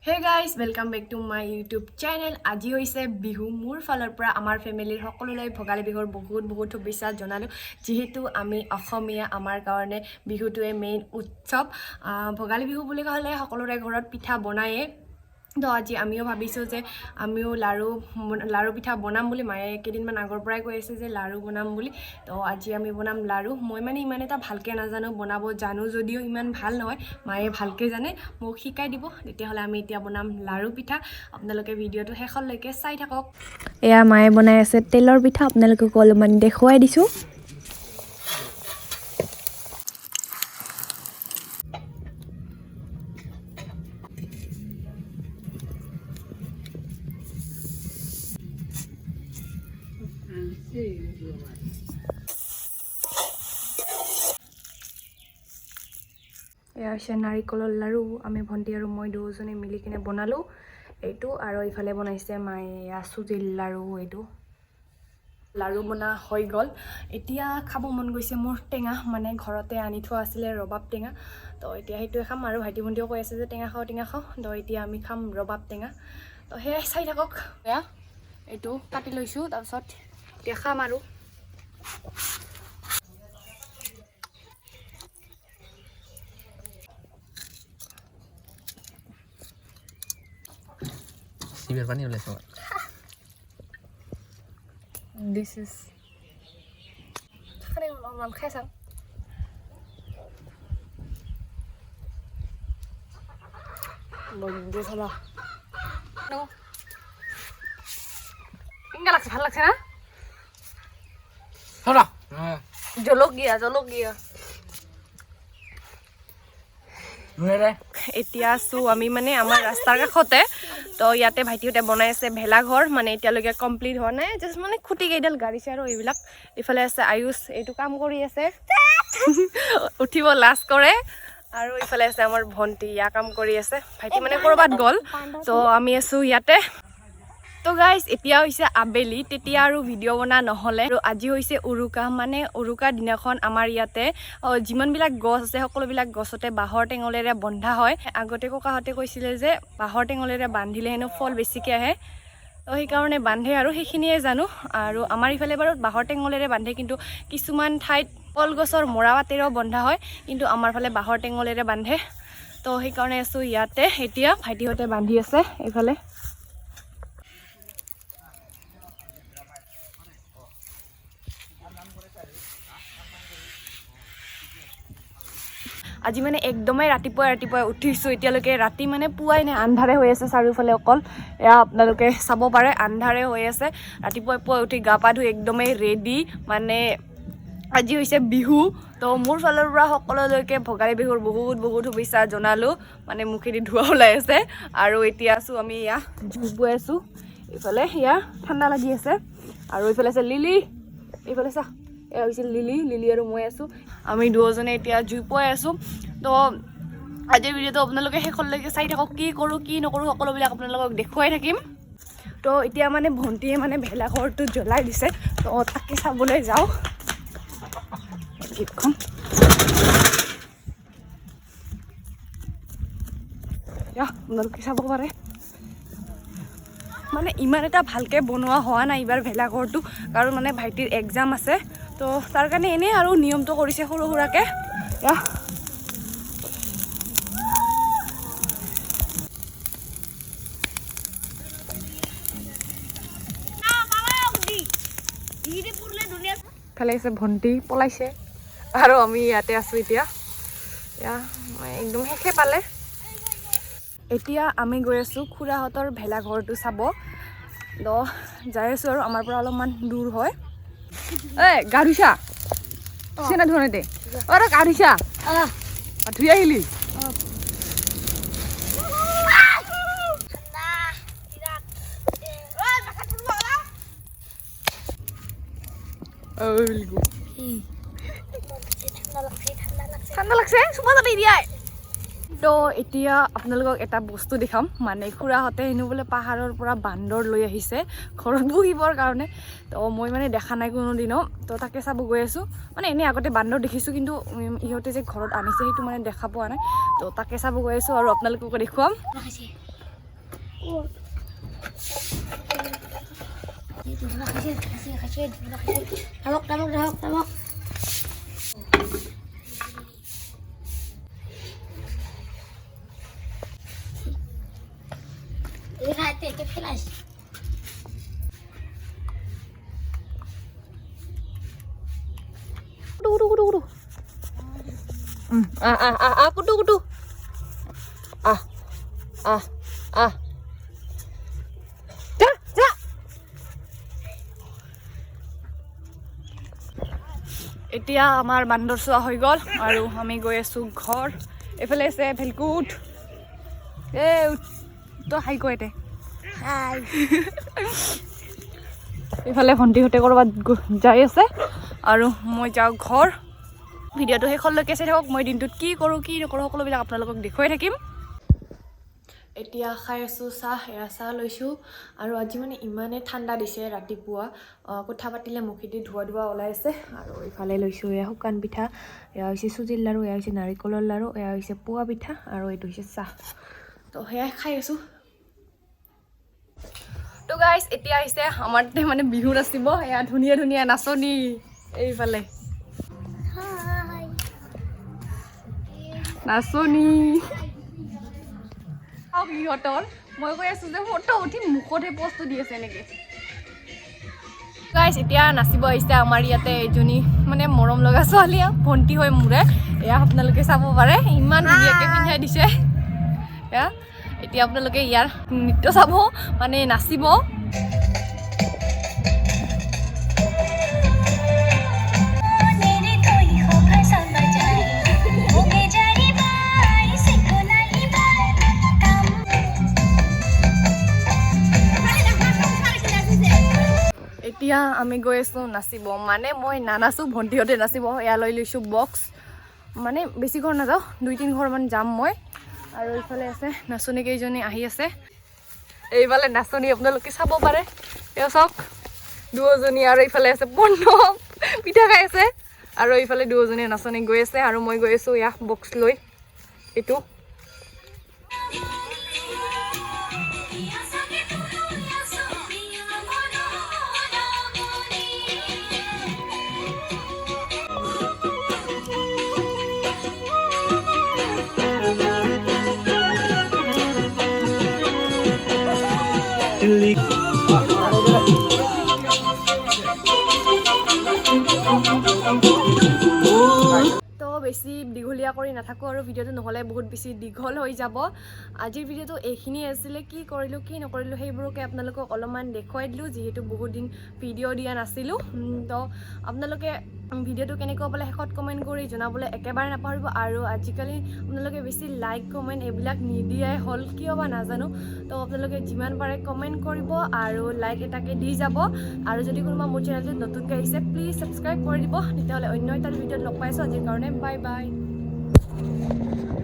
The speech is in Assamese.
Hey guys, welcome back to my YouTube channel. আজি হৈছে বিহু মোৰ ফালৰ পৰা আমাৰ ফেমিলিৰ সকলোলৈ ভোগালী বিহুৰ বহুত শুভেচ্ছা জনালো যেহেতু আমি অসমীয়া আমাৰ কাৰণে বিহুটোৱে মেইন উৎসৱ ভোগালী বিহু বুলি ক'লে সকলোৰে ঘৰত পিঠা বনায়ে তো আজি আমিও ভাবিছো যে আমিও লাৰু পিঠা বনাম বুলি মায়ে কেদিনমান আগৰ পৰাই কৈ আছে যে লাৰু বনাম বুলি তো আজি আমি বনাম লাৰু মই মানে ইমান এটা ভালকে নাজানো বনাব জানো যদিও ইমান ভাল নহয় মায়ে ভালকে জানে মোক শিকাই দিব তেতিয়াহলে আমি এতিয়া বনাম লাৰু পিঠা আপোনালোকে ভিডিওটো শেষলৈকে চাই থাকক এয়া মায়ে বনাই আছে তেলৰ পিঠা আপোনালোকক অলপমান দেখুৱাই দিছো এয়া হৈছে নাৰিকলৰ লাৰু আমি ভণ্টি আৰু মই দুজনে মিলি কিনে বনালো এইটো আৰু ইফালে বনাইছে মায়ে চুজিৰ লাৰু এইটো লাৰু বনা হৈ গ'ল এতিয়া খাব মন গৈছে মোৰ টেঙা মানে ঘৰতে আনি থোৱা আছিলে ৰবাব টেঙা তো এতিয়া সেইটোৱে খাম আৰু ভাইটি ভণ্টিও কৈ আছে যে টেঙা খাওঁ তো এতিয়া আমি খাম ৰবাব টেঙা তো সেয়াই চাই থাকক এয়া এইটো কাটি লৈছোঁ তাৰপিছত এতিয়া খাম আৰু Biar pani oleh soal. This is cái này làm khai sang rồi đi thôi nào đâu enggak লাগছে না Thôi rồi. জলক গিয়া এতিয়া আছো আমি মানে আমাৰ ৰাস্তাৰ কাষতে তো ইয়াতে ভাইটিহঁতে বনাই আছে ভেলাঘৰ মানে এতিয়ালৈকে কমপ্লিট হোৱা নাই জাষ্ট মানে খুঁটি কেইডাল গাড়িছে আৰু এইবিলাক ইফালে আছে আয়ুষ এইটো কাম কৰি আছে উঠিব লাজ কৰে আৰু ইফালে আছে আমাৰ ভণ্টি ইয়া কাম কৰি আছে ভাইটি মানে ক'ৰবাত গ'ল তো আমি আছো ইয়াতে তো গাইজ এতিয়া হৈছে আবেলি তেতিয়া আৰু ভিডিঅ' বনা নহ'লে আৰু আজি হৈছে উৰুকা মানে উৰুকাৰ দিনাখন আমাৰ ইয়াতে যিমানবিলাক গছ আছে সকলোবিলাক গছতে বাঁহৰ টেঙলেৰে বন্ধা হয় আগতে ককাহঁতে কৈছিলে যে বাঁহৰ টেঙলেৰে বান্ধিলে হেনো ফল বেছিকৈ আহে তো সেইকাৰণে বান্ধে আৰু সেইখিনিয়ে জানো আৰু আমাৰ ইফালে বাৰু বাঁহৰ টেঙলেৰে বান্ধে কিন্তু কিছুমান ঠাইত কলগছৰ মৰা পাতেৰেও বন্ধা হয় কিন্তু আমাৰ ফালে বাঁহৰ টেঙলেৰে বান্ধে তো সেইকাৰণে আছোঁ ইয়াতে এতিয়া ভাইটিহঁতে বান্ধি আছে এইফালে আজি মানে একদমেই ৰাতিপুৱাই উঠিছোঁ এতিয়ালৈকে ৰাতি মানে পুৱাই নাই আন্ধাৰে হৈ আছে চাৰিওফালে অকল এয়া আপোনালোকে চাব পাৰে আন্ধাৰে হৈ আছে ৰাতিপুৱাই উঠি গা পা ধুই একদমেই ৰেডি মানে আজি হৈছে বিহু তো মোৰ ফালৰ পৰা সকলোলৈকে ভোগালী বিহুৰ বহুত শুভেচ্ছা জনালোঁ মানে মুখেদি ধোঁৱা ওলাই আছে আৰু এতিয়া আছোঁ আমি এয়া জুই বৈ আছোঁ এইফালে এয়া ঠাণ্ডা লাগি আছে আৰু এইফালে আছে লিলি এইফালে চা এয়া হৈছে লিলি আৰু মই আছোঁ আমি দুজনে এতিয়া জুই পুৱাই আছোঁ তো আজিৰ ভিডিঅ'টো আপোনালোকে শেষলৈকে চাই থাকক কি কৰোঁ কি নকৰোঁ সকলোবিলাক আপোনালোকক দেখুৱাই থাকিম তো এতিয়া মানে ভণ্টিয়ে মানে ভেলাঘৰটো জ্বলাই দিছে তো তাকে চাবলৈ যাওঁ গীতখন আপোনালোকে চাব পাৰে মানে ইমান এটা ভালকৈ বনোৱা হোৱা নাই এইবাৰ ভেলাঘৰটো কাৰণ মানে ভাইটিৰ এক্সাম আছে তো তাৰ কাৰণে এনেই আৰু নিয়মটো কৰিছে সৰু সুৰাকৈ ফালে আছে ভণ্টি পলাইছে আৰু আমি ইয়াতে আছোঁ এতিয়া একদম শেষে পালে এতিয়া আমি গৈ আছোঁ খুৰাহঁতৰ ভেলাঘৰটো চাব তো যাই আছোঁ আৰু আমাৰ পৰা অলপমান দূৰ হয় গাড়ীছা চেনা ধৰণে গাড়ীছা ধুই আহিলি ঠাণ্ডা লাগছে চুমা তাতে দিয়াই তো এতিয়া আপোনালোকক এটা বস্তু দেখাম মানে খুৰাহঁতে হেনো বোলে পাহাৰৰ পৰা বান্দৰ লৈ আহিছে ঘৰত বহিবৰ কাৰণে তো মই মানে দেখা নাই কোনোদিনো তো তাকে চাব গৈ আছোঁ মানে এনেই আগতে বান্দৰ দেখিছোঁ কিন্তু ইহঁতে যে ঘৰত আনিছে সেইটো মানে দেখা পোৱা নাই তো তাকে চাব গৈ আছোঁ আৰু আপোনালোককো দেখুৱাম Kudu. এতিয়া আমাৰ বান্দৰ চোৱা হৈ গ'ল আৰু আমি গৈ আছোঁ ঘৰ। এইফালে আছে ভেলকুট। তো হাই কৈ দে। এইফালে ভণ্টিহঁতে ক'ৰবাত যাই আছে আৰু মই যাওঁ ঘৰ। ভিডিঅ'টো শেষলৈকে চাই থাকক। মই দিনটোত কি কৰোঁ কি নকৰোঁ সকলোবিলাক আপোনালোকক দেখুৱাই থাকিম। এতিয়া খাই আছোঁ চাহ। এয়া চাহ লৈছোঁ আৰু আজি মানে ইমানেই ঠাণ্ডা দিছে ৰাতিপুৱা। কথা পাতিলে মুখেদি ধোৱা ওলাই আছে। আৰু ইফালে লৈছোঁ এয়া শুকান পিঠা, এয়া হৈছে চুজিৰ লাড়ু, এয়া হৈছে নাৰিকলৰ লাড়ু, এয়া হৈছে পোৱা পিঠা আৰু এইটো হৈছে চাহ। তো সেয়াই খাই আছোঁ। তো গাইজ এতিয়া আহিছে আমাৰ তাতে মানে বিহু নাচিব। এয়া ধুনীয়া নাচনী এইফালে নাচনী সিহঁতৰ। মই কৈ আছোঁ যে ফটো উঠি মুখতহে পষ্টটো দি আছে এনেকৈ। গাইজ এতিয়া নাচিব আহিছে আমাৰ ইয়াতে এজনী মানে মৰম লগা ছোৱালী, ভণ্টি হৈ মোৰে। এয়া আপোনালোকে চাব পাৰে ইমান ধুনীয়াকৈ পিন্ধাই দিছে। এয়া এতিয়া আপোনালোকে ইয়াৰ নৃত্য চাব, মানে নাচিব। এতিয়া আমি গৈ আছোঁ নাচিব, মানে মই নানাচোঁ, ভণ্টিহঁতে নাচিব। এয়া লৈ লৈছোঁ বক্স, মানে বেছি ঘৰ নাযাওঁ, 2-3 ঘৰমান যাম মই। আৰু এইফালে আছে নাচনী কেইজনী আহি আছে। এইফালে নাচনী আপোনালোকে চাব পাৰে, এয়া চাওক দুজনী। আৰু এইফালে আছে প্ৰণৱ পিঠা খাই আছে। আৰু এইফালে দুজনী নাচনী গৈ আছে আৰু মই গৈ আছোঁ এয়া বক্স লৈ। এইটো তো বেছি দীঘলীয়া কৰি নাথাকোঁ আৰু ভিডিঅ'টো নহ'লে বহুত বেছি দীঘল হৈ যাব। আজিৰ ভিডিঅ'টো এইখিনি আছিলে। কি কৰিলোঁ কি নকৰিলোঁ সেইবোৰকে আপোনালোকক অলপমান দেখুৱাই দিলোঁ, যিহেতু বহুত দিন ভিডিঅ' দিয়া নাছিলোঁ। তো আপোনালোকে ভিডিঅ'টো কেনেকুৱা পালে শেষত কমেণ্ট কৰি জনাবলৈ একেবাৰে নাপাহৰিব। আৰু আজিকালি আপোনালোকে বেছি লাইক কমেণ্ট এইবিলাক নিদিয়াই হ'ল, কিয় বা নাজানো। তো আপোনালোকে যিমান পাৰে কমেণ্ট কৰিব আৰু লাইক এটাকে দি যাব। আৰু যদি কোনোবা মোৰ চেনেলটোত নতুনকৈ আহিছে প্লিজ ছাবস্ক্ৰাইব কৰি দিব। তেতিয়াহ'লে অন্য এটা ভিডিঅ'ত লগ পাইছোঁ। আজিৰ কাৰণে বাই বাই।